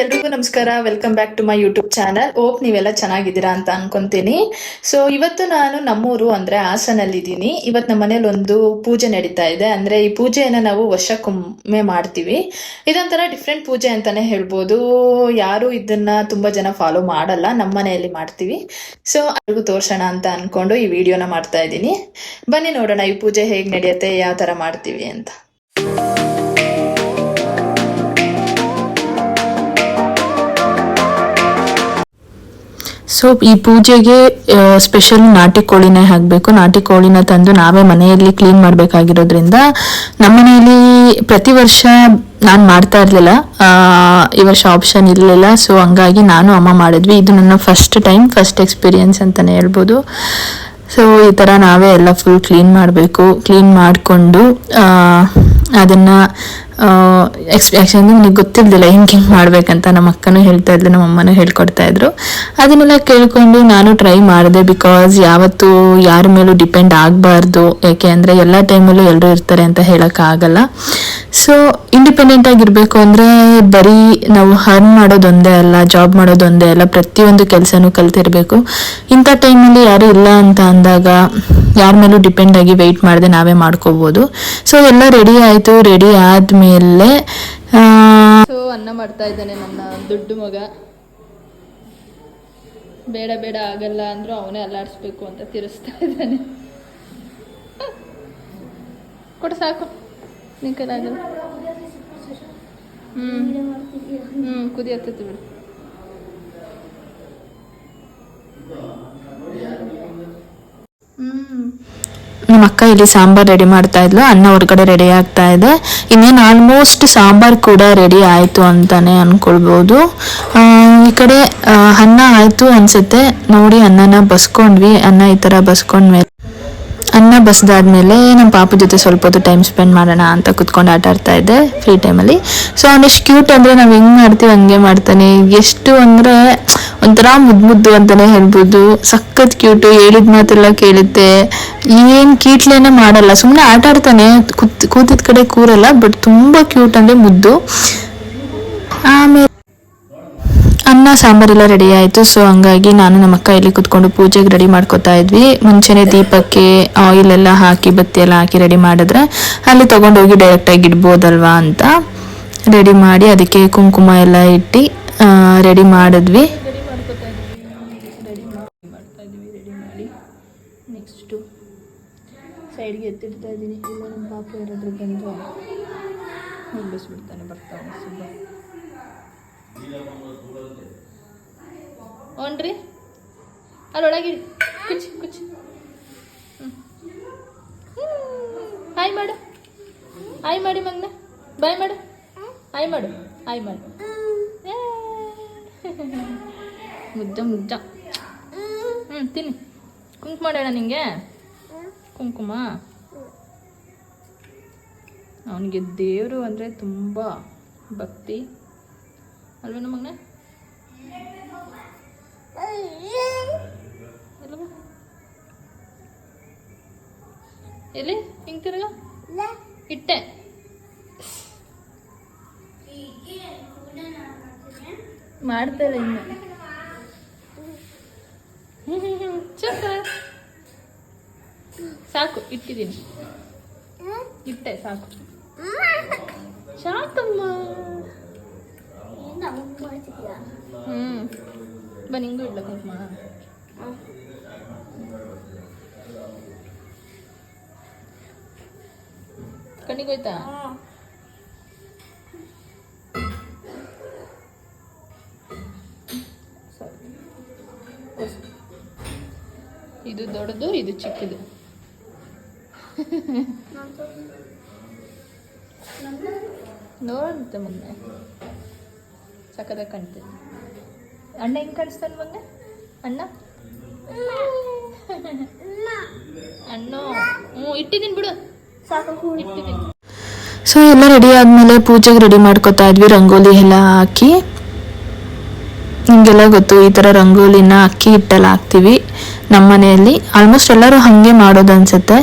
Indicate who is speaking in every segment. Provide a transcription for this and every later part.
Speaker 1: ಎಲ್ರಿಗೂ ನಮಸ್ಕಾರ. Welcome back to my YouTube channel. Hope ನೀವೆಲ್ಲ ಚೆನ್ನಾಗಿದ್ದೀರಾ ಅಂತ ಅನ್ಕೊಂತೀನಿ. ಸೊ ಇವತ್ತು ನಾನು ನಮ್ಮೂರು ಅಂದ್ರೆ ಹಾಸನಲ್ಲಿದ್ದೀನಿ. ಇವತ್ತು ನಮ್ಮ ಮನೇಲಿ ಒಂದು ಪೂಜೆ ನಡೀತಾ ಇದೆ. ಅಂದ್ರೆ ಈ ಪೂಜೆಯನ್ನ ನಾವು ವರ್ಷಕ್ಕೊಮ್ಮೆ ಮಾಡ್ತೀವಿ. ಇದೊಂಥರ ಡಿಫ್ರೆಂಟ್ ಪೂಜೆ ಅಂತಾನೆ ಹೇಳ್ಬೋದು. ಯಾರು ಇದನ್ನ ತುಂಬಾ ಜನ ಫಾಲೋ ಮಾಡಲ್ಲ, ನಮ್ಮ ಮನೆಯಲ್ಲಿ ಮಾಡ್ತೀವಿ. ಸೊ ಅವ್ರಿಗೂ ತೋರ್ಸೋಣ ಅಂತ ಅನ್ಕೊಂಡು ಈ ವಿಡಿಯೋನ ಮಾಡ್ತಾ ಇದ್ದೀನಿ. ಬನ್ನಿ ನೋಡೋಣ ಈ ಪೂಜೆ ಹೇಗ್ ನಡೆಯುತ್ತೆ, ಯಾವ ತರ ಮಾಡ್ತೀವಿ ಅಂತ.
Speaker 2: ಸೊ ಈ ಪೂಜೆಗೆ ಸ್ಪೆಷಲ್ ನಾಟಿ ಕೋಳಿನೇ ಹಾಕಬೇಕು. ನಾಟಿ ಕೋಳಿನ ತಂದು ನಾವೇ ಮನೆಯಲ್ಲಿ ಕ್ಲೀನ್ ಮಾಡಬೇಕಾಗಿರೋದ್ರಿಂದ ನಮ್ಮ ಮನೆಯಲ್ಲಿ ಪ್ರತಿ ವರ್ಷ ನಾನು ಮಾಡ್ತಾ ಇರಲಿಲ್ಲ, ಈ ವರ್ಷ ಆಪ್ಷನ್ ಇರಲಿಲ್ಲ. ಸೊ ಹಂಗಾಗಿ ನಾನು ಅಮ್ಮ ಮಾಡಿದ್ವಿ. ಇದು ನನ್ನ ಫಸ್ಟ್ ಎಕ್ಸ್ಪೀರಿಯನ್ಸ್ ಅಂತಲೇ ಹೇಳ್ಬೋದು. ಸೊ ಈ ಥರ ನಾವೇ ಎಲ್ಲ ಫುಲ್ ಕ್ಲೀನ್ ಮಾಡಬೇಕು. ಕ್ಲೀನ್ ಮಾಡಿಕೊಂಡು ಅದನ್ನು ಆ್ಯಕ್ಚುಲಿ ನನಗೆ ಗೊತ್ತಿರಲಿಲ್ಲ ಹಿಂಗೆ ಮಾಡ್ಬೇಕಂತ. ನಮ್ಮ ಅಕ್ಕನೂ ಹೇಳ್ತಾ ಇದ್ಲು, ನಮ್ಮ ಅಮ್ಮನೂ ಹೇಳ್ಕೊಡ್ತಾ ಇದ್ರು. ಅದನ್ನೆಲ್ಲ ಕೇಳ್ಕೊಂಡು ನಾನು ಟ್ರೈ ಮಾಡಿದೆ. ಬಿಕಾಸ್ ಯಾವತ್ತೂ ಯಾರ ಮೇಲೂ ಡಿಪೆಂಡ್ ಆಗಬಾರ್ದು. ಯಾಕೆ ಅಂದರೆ ಎಲ್ಲ ಟೈಮಲ್ಲೂ ಎಲ್ಲರೂ ಇರ್ತಾರೆ ಅಂತ ಹೇಳೋಕ್ಕಾಗಲ್ಲ. ಸೊ ಇಂಡಿಪೆಂಡೆಂಟ್ ಆಗಿರಬೇಕು ಅಂದರೆ ಬರೀ ನಾವು ಅರ್ನ್ ಮಾಡೋದೊಂದೇ ಅಲ್ಲ, ಜಾಬ್ ಮಾಡೋದೊಂದೇ ಅಲ್ಲ, ಪ್ರತಿಯೊಂದು ಕೆಲಸನೂ ಕಲ್ತಿರ್ಬೇಕು. ಇಂಥ ಟೈಮಲ್ಲಿ ಯಾರು ಇಲ್ಲ ಅಂತ ಅಂದಾಗ ಯಾರ ಮೇಲೂ ಡಿಪೆಂಡ್ ಆಗಿ ವೆಯ್ಟ್ ಮಾಡದೆ ನಾವೇ ಮಾಡ್ಕೋಬೋದು. ಸೊ ಎಲ್ಲ ರೆಡಿ ಆಯಿತು. ರೆಡಿ ಆದಮೇಲೆ
Speaker 1: ಅನ್ನ ಮಾಡ್ತಾ ಇದ್ದಾನೆ ನನ್ನ ದೊಡ್ಡ ಮಗ. ಬೇಡ ಬೇಡ ಆಗಲ್ಲ ಅಂದ್ರು ಅವನೇ ಅಲ್ಲಾಡಿಸ್ಬೇಕು ಅಂತ ತಿರ್ಸ್ತಾ ಇದ್ದಾನೆ. ಕೊಡು ಸಾಕು, ನಿನ್ ಕೈಲಾಗಲ್ಲ. ಕುದಿ ಹತ್ತೈತಿ ಬಿಡು.
Speaker 2: ನಮ್ಮ ಅಕ್ಕ ಇಲ್ಲಿ ಸಾಂಬಾರ್ ರೆಡಿ ಮಾಡ್ತಾ ಇದ್ಲು, ಅನ್ನ ಹೊರಗಡೆ ರೆಡಿ ಆಗ್ತಾ ಇದೆ. ಇನ್ನೇನು ಆಲ್ಮೋಸ್ಟ್ ಸಾಂಬಾರ್ ಕೂಡ ರೆಡಿ ಆಯಿತು ಅಂತಾನೆ ಅನ್ಕೊಳ್ಬೋದು. ಈ ಕಡೆ ಅನ್ನ ಆಯಿತು ಅನ್ಸುತ್ತೆ. ನೋಡಿ ಅನ್ನನ ಬಸ್ಕೊಂಡ್ವಿ. ಅನ್ನ ಈ ಥರ ಬಸ್ಕೊಂಡ್ಮೇಲೆ ಅನ್ನ ಬಸ್ದಾದ್ಮೇಲೆ ನಮ್ಮ ಪಾಪ ಜೊತೆ ಸ್ವಲ್ಪ ಹೊತ್ತು ಟೈಮ್ ಸ್ಪೆಂಡ್ ಮಾಡೋಣ ಅಂತ ಕುತ್ಕೊಂಡು ಆಟ ಆಡ್ತಾ ಇದ್ದೆ ಫ್ರೀ ಟೈಮಲ್ಲಿ. ಸೊ ಅವನೆಷ್ಟು ಕ್ಯೂಟ್ ಅಂದರೆ ನಾವು ಹೆಂಗೆ ಮಾಡ್ತೀವಿ ಹಂಗೆ ಮಾಡ್ತಾನೆ. ಎಷ್ಟು ಅಂದರೆ ಒಂಥರ ಮುದ್ದು ಅಂತಲೇ ಹೇಳ್ಬೋದು. ಸಖತ್ ಕ್ಯೂಟು. ಹೇಳಿದ ಮಾತೆಲ್ಲ ಕೇಳುತ್ತೆ. ಏನು ಕೀಟ್ಲೇನೆ ಮಾಡಲ್ಲ, ಸುಮ್ಮನೆ ಆಟ ಆಡ್ತಾನೆ. ಕೂತಿದ ಕಡೆ ಕೂರಲ್ಲ. ಬಟ್ ತುಂಬ ಕ್ಯೂಟ್ ಅಂದರೆ ಮುದ್ದು. ಆಮೇಲೆ ಅನ್ನ ಸಾಂಬಾರೆಲ್ಲ ರೆಡಿ ಆಯಿತು. ಸೊ ಹಂಗಾಗಿ ನಾನು ನಮ್ಮ ಅಕ್ಕ ಇಲ್ಲಿ ಕುತ್ಕೊಂಡು ಪೂಜೆಗೆ ರೆಡಿ ಮಾಡ್ಕೋತಾ ಇದ್ವಿ. ಮುಂಚೆನೇ ದೀಪಕ್ಕೆ ಆಯಿಲ್ ಎಲ್ಲ ಹಾಕಿ ಬತ್ತಿ ಎಲ್ಲ ಹಾಕಿ ರೆಡಿ ಮಾಡಿದ್ರೆ ಅಲ್ಲಿ ತೊಗೊಂಡೋಗಿ ಡೈರೆಕ್ಟಾಗಿ ಇಡ್ಬೋದಲ್ವಾ ಅಂತ ರೆಡಿ ಮಾಡಿ ಅದಕ್ಕೆ ಕುಂಕುಮ ಎಲ್ಲ ಇಟ್ಟು ರೆಡಿ ಮಾಡಿದ್ವಿ.
Speaker 1: ನೆಕ್ಸ್ಟು ಸೈಡ್ಗೆ ಎತ್ತಿಡ್ತಾ ಇದ್ದೀನಿ. ಇಲ್ಲ ನಮ್ಮ ಪಾಪ ಯಾರಾದರೂ ಬಂದು ಮುಗಿಸ್ಬಿಡ್ತಾನೆ, ಬರ್ತಾನೆ ಸುಬ್ಬ. ಓನ್ರಿ ಅಲ್ಲೊಳಗೆ ಕುಚ್ಚಿ ಕುಚ್ಚಿ. ಹಾಯ್ ಮಾಡು, ಹಾಯ್ ಮಾಡಿ ಮಗನ. ಬಾಯ್ ಮಾಡು, ಹಾಯ್ ಮಾಡು, ಹಾಯ್ ಮಾಡು. ಮುದ್ದ ಮುದ್ದ. ತಿನ್ನಿ. ಕುಂಕುಮ ಮಾಡೋಣ ನಿಂಗೆ. ಕುಂಕುಮ ಅವನಿಗೆ ದೇವರು ಅಂದರೆ ತುಂಬ ಭಕ್ತಿ ಅಲ್ವೇನ ಮಗನ? ಎಲ್ಲಿ ಹಿಂಗೆ ತಿರುಗ ಇಟ್ಟೆ. ಮಾಡ್ತಾರೆ ಇನ್ನು. ಸಾಕು, ಇಟ್ಟಿದ್ದೀನಿ, ಇಟ್ಟೆ ಸಾಕು. ಸಾಕಮ್ಮ. ಬನ್ನಿ ಹಿಂಗೂ ಇಡ್ಲ ಕುಂಕುಮ. ಕಣ್ಣಿಗೋಯ್ತಾ? ಇದು ದೊಡ್ಡದು, ಇದು ಚಿಕ್ಕದು. ನೋಡುತ್ತೆ ಮೊನ್ನೆ ಸಕ್ಕದಾಗ ಕಾಣ್ತದೆ. ಅಣ್ಣ ಹೆಂಗೆ ಕಾಣಿಸ್ತಾನೆ ಮೊನ್ನೆ? ಅಣ್ಣ ಅಣ್ಣ ಇಟ್ಟಿದ್ದೀನಿ ಬಿಡು, ಸಾಕು ಇಟ್ಟಿದ್ದೀನಿ.
Speaker 2: ಸೊ ಎಲ್ಲ ರೆಡಿ ಆದಮೇಲೆ ಪೂಜೆಗೆ ರೆಡಿ ಮಾಡ್ಕೊತಾ ಇದ್ವಿ. ರಂಗೋಲಿ ಎಲ್ಲ ಹಾಕಿ, ನಿಮಗೆಲ್ಲ ಗೊತ್ತು ಈ ಥರ ರಂಗೋಲಿನ ಅಕ್ಕಿ ಹಿಟ್ಟೆಲ್ಲ ಹಾಕ್ತೀವಿ ನಮ್ಮ ಮನೆಯಲ್ಲಿ. ಆಲ್ಮೋಸ್ಟ್ ಎಲ್ಲರೂ ಹಾಗೆ ಮಾಡೋದು ಅನ್ಸುತ್ತೆ.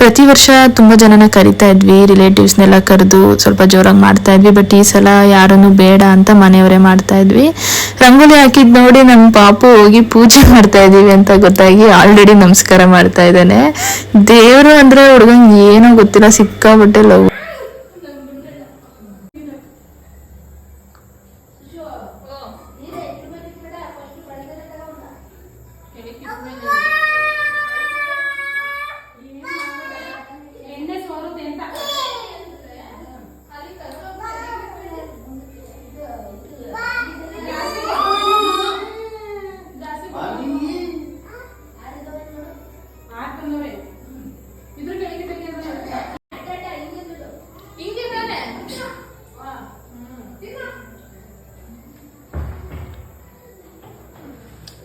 Speaker 2: ಪ್ರತಿ ವರ್ಷ ತುಂಬ ಜನನ ಕರಿತಾ ಇದ್ವಿ, ರಿಲೇಟಿವ್ಸ್ನೆಲ್ಲ ಕರೆದು ಸ್ವಲ್ಪ ಜೋರಾಗಿ ಮಾಡ್ತಾ ಇದ್ವಿ. ಬಟ್ ಈ ಸಲ ಯಾರನ್ನು ಬೇಡ ಅಂತ ಮನೆಯವರೇ ಮಾಡ್ತಾ ಇದ್ವಿ. ರಂಗೋಲಿ ಹಾಕಿದ್ ನೋಡಿ ನಮ್ಮ ಪಾಪು ಹೋಗಿ ಪೂಜೆ ಮಾಡ್ತಾ ಇದೀವಿ ಅಂತ ಗೊತ್ತಾಗಿ ಆಲ್ರೆಡಿ ನಮಸ್ಕಾರ ಮಾಡ್ತಾ ಇದ್ದಾನೆ. ದೇವರು ಅಂದ್ರೆ ಹುಡುಗಂಗೆ ಏನೋ ಗೊತ್ತಿಲ್ಲ, ಸಿಕ್ಕಾಬಟ್ಟೆ ಲವ್.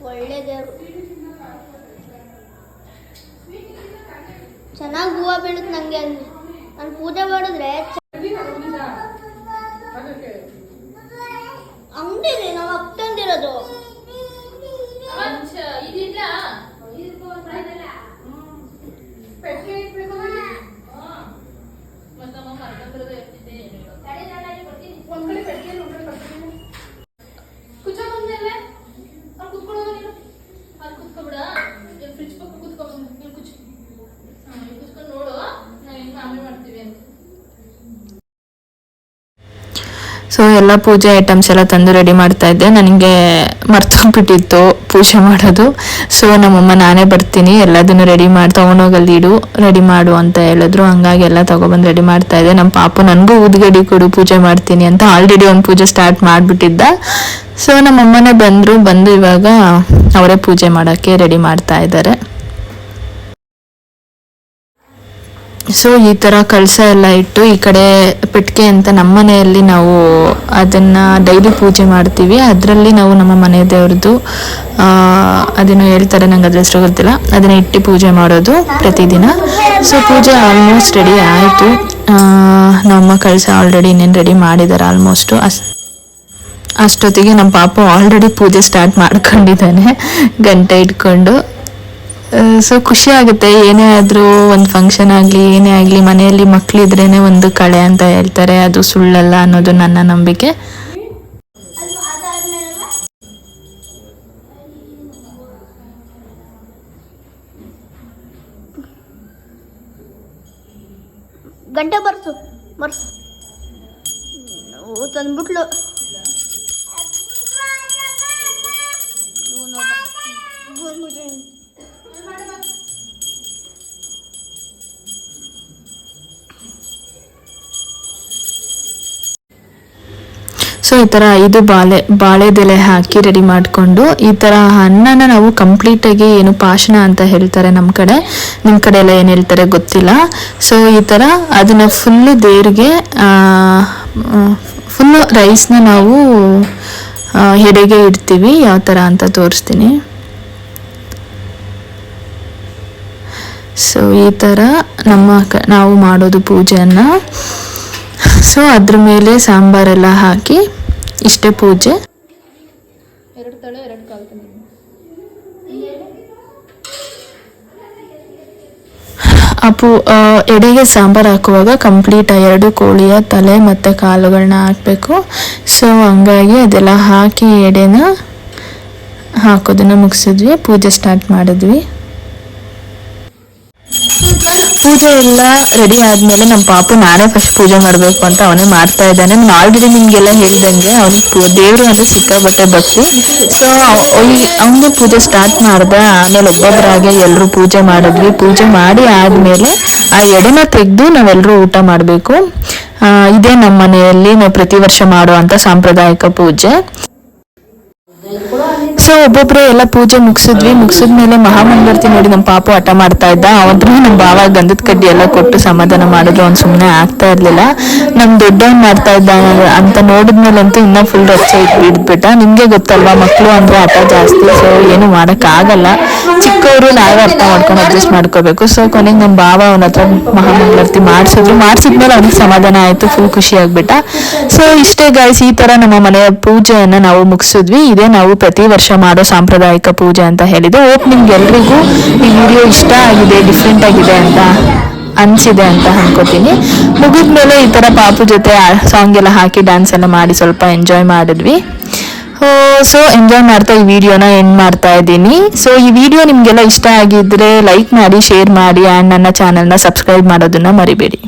Speaker 3: ಒಳ್ಳೆ ದೇವ್ರು, ಚೆನ್ನಾಗಿ ಹೂವು ಬೀಳುತ್ತೆ ನಂಗೆ. ನಾನು ಪೂಜೆ ಮಾಡಿದ್ರೆ ಅಂಗಡಿ ನಾವು ಅಪ್ಪಂದಿರೋದು
Speaker 2: ಸೊ ಎಲ್ಲ ಪೂಜೆ ಐಟಮ್ಸ್ ಎಲ್ಲ ತಂದು ರೆಡಿ ಮಾಡ್ತಾ ಇದ್ದೆ. ನನಗೆ ಮರ್ತೋಗ್ಬಿಟ್ಟಿತ್ತು ಪೂಜೆ ಮಾಡೋದು. ಸೊ ನಮ್ಮಮ್ಮ ನಾನೇ ಬರ್ತೀನಿ, ಎಲ್ಲದನ್ನು ರೆಡಿ ಮಾಡಿ ತೊಗೊಂಡೋಗಲ್ಲಿ ಇಡು, ರೆಡಿ ಮಾಡು ಅಂತ ಹೇಳಿದ್ರು. ಹಂಗಾಗಿ ಎಲ್ಲ ತೊಗೊಬಂದು ರೆಡಿ ಮಾಡ್ತಾ ಇದ್ದೆ. ನಮ್ಮ ಪಾಪು ನನಗೂ ಊದ್ಗಡಿ ಕೊಡು ಪೂಜೆ ಮಾಡ್ತೀನಿ ಅಂತ ಆಲ್ರೆಡಿ ಒಂದು ಪೂಜೆ ಸ್ಟಾರ್ಟ್ ಮಾಡಿಬಿಟ್ಟಿದ್ದ. ಸೊ ನಮ್ಮಮ್ಮನೇ ಬಂದು ಇವಾಗ ಅವರೇ ಪೂಜೆ ಮಾಡೋಕ್ಕೆ ರೆಡಿ ಮಾಡ್ತಾ ಇದ್ದಾರೆ. ಸೊ ಈ ಥರ ಕಳಸ ಎಲ್ಲ ಇಟ್ಟು ಈ ಕಡೆ ಪೆಟ್ಟಿಗೆ ಅಂತ ನಮ್ಮ ಮನೆಯಲ್ಲಿ ನಾವು ಅದನ್ನು ಡೈಲಿ ಪೂಜೆ ಮಾಡ್ತೀವಿ. ಅದರಲ್ಲಿ ನಾವು ನಮ್ಮ ಮನೆ ದೇವ್ರದ್ದು ಅದನ್ನು ಹೇಳ್ತಾರೆ, ನಂಗೆ ಅದ್ರ ಹೆಸರು ಗೊತ್ತಿಲ್ಲ, ಅದನ್ನು ಇಟ್ಟು ಪೂಜೆ ಮಾಡೋದು ಪ್ರತಿದಿನ. ಸೊ ಪೂಜೆ ಆಲ್ಮೋಸ್ಟ್ ರೆಡಿ ಆಯಿತು. ನಮ್ಮ ಕಳಸ ಆಲ್ರೆಡಿ ಇನ್ನೇನು ರೆಡಿ ಮಾಡಿದ್ದಾರೆ ಆಲ್ಮೋಸ್ಟು. ಅಷ್ಟೊತ್ತಿಗೆ ನಮ್ಮ ಪಾಪ ಆಲ್ರೆಡಿ ಪೂಜೆ ಸ್ಟಾರ್ಟ್ ಮಾಡ್ಕೊಂಡಿದ್ದಾನೆ ಗಂಟೆ ಇಟ್ಕೊಂಡು. ಸೊ ಖುಷಿ ಆಗುತ್ತೆ, ಏನೇ ಆದರೂ ಒಂದು ಫಂಕ್ಷನ್ ಆಗಲಿ ಏನೇ ಆಗಲಿ ಮನೆಯಲ್ಲಿ ಮಕ್ಕಳಿದ್ರೇನೆ ಒಂದು ಕಳೆ ಅಂತ ಹೇಳ್ತಾರೆ, ಅದು ಸುಳ್ಳಲ್ಲ ಅನ್ನೋದು ನನ್ನ ನಂಬಿಕೆ.
Speaker 3: ಗಂಟೆ ಬರ್ಸು ತಂದ್ಬಿಟ್ಲು.
Speaker 2: ಸೊ ಈ ಥರ 5 ಬಾಳೆದೆಲೆ ಹಾಕಿ ರೆಡಿ ಮಾಡಿಕೊಂಡು, ಈ ಥರ ಅನ್ನನ ನಾವು ಕಂಪ್ಲೀಟಾಗಿ ಏನು ಪಾಶನ ಅಂತ ಹೇಳ್ತಾರೆ ನಮ್ಮ ಕಡೆ, ನಿಮ್ಮ ಕಡೆ ಎಲ್ಲ ಏನು ಹೇಳ್ತಾರೆ ಗೊತ್ತಿಲ್ಲ. ಸೊ ಈ ಥರ ಅದನ್ನು ಫುಲ್ಲು ದೇವ್ರಿಗೆ ಫುಲ್ಲು ರೈಸ್ನ ನಾವು ಎಡೆಗೆ ಇಡ್ತೀವಿ. ಯಾವ ಥರ ಅಂತ ತೋರಿಸ್ತೀನಿ. ಸೊ ಈ ಥರ ನಾವು ಮಾಡೋದು ಪೂಜೆಯನ್ನು. ಸೊ ಅದ್ರ ಮೇಲೆ ಸಾಂಬಾರೆಲ್ಲ ಹಾಕಿ ಇಷ್ಟೇ ಪೂಜೆ.
Speaker 1: 2 ತಲೆ 2 ಕಾಲು
Speaker 2: ಎಡೆಗೆ ಸಾಂಬಾರು ಹಾಕುವಾಗ ಕಂಪ್ಲೀಟ್ 2 ಕೋಳಿಯ ತಲೆ ಮತ್ತು ಕಾಲುಗಳನ್ನ ಹಾಕಬೇಕು. ಸೊ ಹಂಗಾಗಿ ಅದೆಲ್ಲ ಹಾಕಿ ಎಡೆನ ಹಾಕೋದನ್ನ ಮುಗಿಸಿದ್ವಿ, ಪೂಜೆ ಸ್ಟಾರ್ಟ್ ಮಾಡಿದ್ವಿ. ಪೂಜೆ ಎಲ್ಲ ರೆಡಿ ಆದಮೇಲೆ ನಮ್ಮ ಪಾಪು ನಾನೇ ಫಸ್ಟ್ ಪೂಜೆ ಮಾಡಬೇಕು ಅಂತ ಅವನೇ ಮಾಡ್ತಾ ಇದ್ದಾನೆ. ನಾನು ಆಲ್ರೆಡಿ ನಿಮಗೆಲ್ಲ ಹೇಳ್ದಂಗೆ ಅವನಿಗೆ ದೇವರು ಅಂದರೆ ಸಿಕ್ಕಾಬಟ್ಟೆ ಭಕ್ತಿ. ಸೊ ಅವನಿಗೆ ಪೂಜೆ ಸ್ಟಾರ್ಟ್ ಮಾಡಿದೆ. ಆಮೇಲೆ ಒಬ್ಬೊಬ್ಬರಾಗೆ ಎಲ್ಲರೂ ಪೂಜೆ ಮಾಡಿದ್ವಿ. ಪೂಜೆ ಮಾಡಿ ಆದಮೇಲೆ ಆ ಎಡೆನ ತೆಗೆದು ನಾವೆಲ್ಲರೂ ಊಟ ಮಾಡಬೇಕು. ಇದೇ ನಮ್ಮ ಮನೆಯಲ್ಲಿ ನಾವು ಪ್ರತಿ ವರ್ಷ ಮಾಡುವಂಥ ಸಾಂಪ್ರದಾಯಿಕ ಪೂಜೆ. ಸೊ ಒಬ್ಬೊಬ್ರು ಎಲ್ಲ ಪೂಜೆ ಮುಗಿಸಿದ್ಮೇಲೆ ಮಹಾಮಂಗಳಾರತಿ ನೋಡಿ ನಮ್ಮ ಪಾಪು ಹಠ ಮಾಡ್ತಾ ಇದ್ದ. ಅವತ್ತು ನಮ್ಮ ಬಾವ ಗಂಧದ ಕಡ್ಡಿ ಎಲ್ಲ ಕೊಟ್ಟು ಸಮಾಧಾನ ಮಾಡಿದ್ರು, ಅವ್ನು ಸುಮ್ಮನೆ ಆಗ್ತಾ ಇರ್ಲಿಲ್ಲ. ನಮ್ ದೊಡ್ಡವನ್ ಮಾಡ್ತಾ ಇದ್ದ ಅಂತ ನೋಡಿದ್ಮೇಲಂತೂ ಇನ್ನೂ ಫುಲ್ ರಚ್ಚ ಇಟ್ಬಿಟ್ಟ. ನಿಮ್ಗೆ ಗೊತ್ತಲ್ವಾ, ಮಕ್ಕಳು ಅಂದ್ರೆ ಹಠ ಜಾಸ್ತಿ. ಸೊ ಏನು ಮಾಡಕ್ ಆಗಲ್ಲ, ಚಿಕ್ಕವರು ನಾವೇ ಅರ್ಥ ಮಾಡ್ಕೊಂಡು ಅಡ್ಜಸ್ಟ್ ಮಾಡ್ಕೋಬೇಕು. ಸೊ ಕೊನೆಗೆ ನಮ್ಮ ಬಾವ ಅವನ ಹತ್ರ ಮಹಾಮಂಗಳಾರತಿ ಮಾಡಿಸಿದ್ಮೇಲೆ ಅವ್ನಿಗೆ ಸಮಾಧಾನ ಆಯ್ತು, ಫುಲ್ ಖುಷಿ ಆಗ್ಬಿಟ್ಟ. ಸೊ ಇಷ್ಟೇ ಗಾಯ್ಸ್, ಈ ತರ ನಮ್ಮ ಮನೆಯ ಪೂಜೆಯನ್ನ ನಾವು ಮುಗಿಸಿದ್ವಿ. ಇದೇ ನಾವು ಪ್ರತಿ ವರ್ಷ ಮಾಡೋ ಸಾಂಪ್ರದಾಯಿಕ ಪೂಜೆ ಅಂತ ಹೇಳಿದೆ. ಹೋಪ್ ನಿಮ್ಗೆ ಎಲ್ರಿಗೂ ಈ ವಿಡಿಯೋ ಇಷ್ಟ ಆಗಿದೆ, ಡಿಫ್ರೆಂಟ್ ಆಗಿದೆ ಅಂತ ಅನಿಸಿದೆ ಅಂತ ಅನ್ಕೋತೀನಿ. ಮುಗಿದ್ಮೇಲೆ ಈ ಥರ ಪಾಪು ಜೊತೆ ಸಾಂಗ್ ಎಲ್ಲ ಹಾಕಿ ಡ್ಯಾನ್ಸ್ ಎಲ್ಲ ಮಾಡಿ ಸ್ವಲ್ಪ ಎಂಜಾಯ್ ಮಾಡಿದ್ವಿ. ಸೊ ಎಂಜಾಯ್ ಮಾಡ್ತಾ ಈ ವಿಡಿಯೋನ ಎಂಡ್ ಮಾಡ್ತಾ ಇದ್ದೀನಿ. ಸೊ ಈ ವಿಡಿಯೋ ನಿಮಗೆಲ್ಲ ಇಷ್ಟ ಆಗಿದ್ರೆ ಲೈಕ್ ಮಾಡಿ, ಶೇರ್ ಮಾಡಿ ಆ್ಯಂಡ್ ನನ್ನ ಚಾನಲ್ನ ಸಬ್ಸ್ಕ್ರೈಬ್ ಮಾಡೋದನ್ನ ಮರಿಬೇಡಿ.